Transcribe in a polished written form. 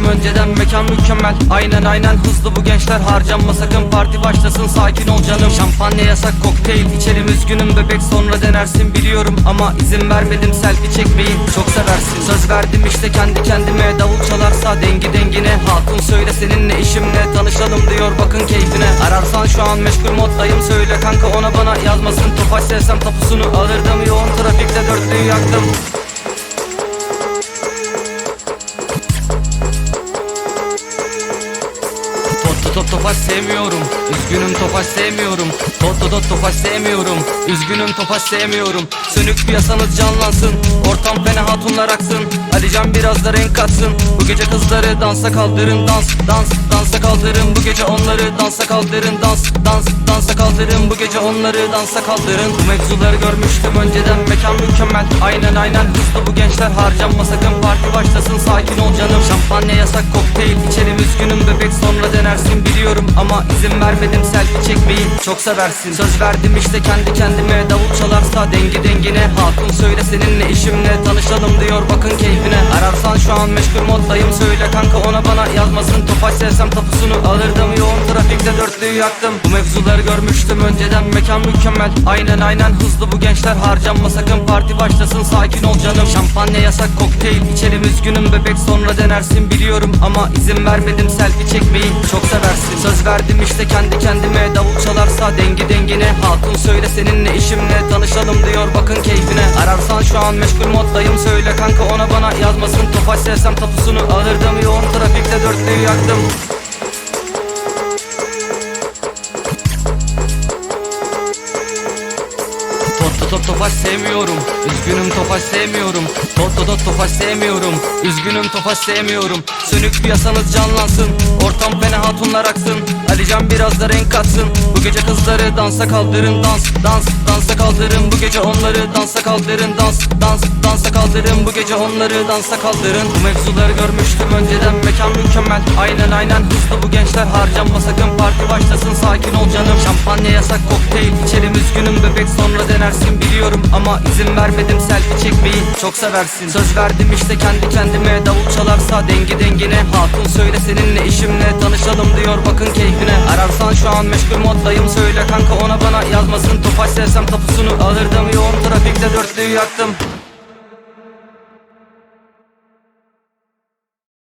önceden, mekan mükemmel. Aynen hızlı bu gençler, harcanma sakın, parti başlasın, sakin ol canım. Şampanya yasak, kokteyl içerim, üzgünüm bebek, sonra denersin biliyorum. Ama izin vermedim selfie çekmeyi, çok seversin. Söz verdim işte kendi kendime, davul çalarsa dengi dengine. Hatun söyle seninle işim ne, tanışalım diyor bakın keyfine. Ararsan şu an meşgul moddayım, söyle kanka ona bana yazmasın. Tofaş sevsem tapusunu alırdım, yoğun trafikte dörtlüğü yaktım. Tofaş sevmiyorum, üzgünüm Tofaş sevmiyorum. Tofaş sevmiyorum, üzgünüm Tofaş sevmiyorum. Sönük piyasanız canlansın, ortam fena hatunlar aksın. Alican biraz da renk katsın, bu gece kızları dansa kaldırın. Dansa kaldırın, bu gece onları dansa kaldırın. Dansa kaldırın, bu gece onları dansa kaldırın. Bu mevzuları görmüştüm önceden, mekan mükemmel. Aynen hızlı bu gençler, harcanma sakın, parti başlasın, sakin ol canım. Şampanya yasak, kokteyl içerim, üzgünüm bebek, sonra denersin biliyorum. Ama izin vermedim selfie çekmeyi, çok seversin. Söz verdim işte kendi kendime, davul çalarsa dengi dengine. Hatun söyle seninle işim ne, tanışalım diyor bakın keyfine. Ararsan şu an meşgul moddayım, söyle kanka ona bana yazmasın. Tofaş sevsem tapusunu alırdım, yoğun trafikte dörtlüğü yaktım. Bu mevzuları görmüştüm önceden, mekan mükemmel. Aynen hızlı bu gençler, harcanma sakın, parti başlasın, sakin ol canım. Şampanya yasak, kokteyl içerim, üzgünüm bebek, sonra denersin biliyorum. Ama izin vermedim selfie çekmeyi, çok seversin. Söz verdim işte kendi kendime, davul çalarsa dengi dengine. Hatun söyle seninle işim ne, tanışalım diyor bakın keyfine. Ararsan şu an meşgul moddayım, söyle kanka ona bana yazmasın. Tofaş sevsem tapusunu alırdım, yoğun trafikte dörtlüğü yaktım. Tofaş sevmiyorum, üzgünüm Tofaş sevmiyorum. Tofaş sevmiyorum, üzgünüm Tofaş sevmiyorum. Sönük piyasanız canlansın, ortam fena hatunlar aksın. Alican biraz da renk katsın, bu gece kızları dansa kaldırın. Dansa kaldırın, bu gece onları dansa kaldırın. Dansa kaldırın, bu gece onları dansa kaldırın. Bu mevzuları görmüştüm önceden, mekan mükemmel. Aynen hızlı bu gençler, harcanma sakın, parti başlasın, sakin ol canım. Şampanya yasak, kokteyl içerim, üzgünüm bebek, sonra denersin biliyorum. Ama izin vermedim selfie çekmeyi, çok seversin. Söz verdim işte kendi kendime, davul çalarsa dengi dengine. Hatun söyle seninle işim ne, tanışalım diyor bakın keyfine. Ararsan şu an meşgul moddayım, söyle kanka ona bana yazmasın. Tofaş sevsem tapusunu alırdım, yoğun trafikte dörtlüğü yaktım.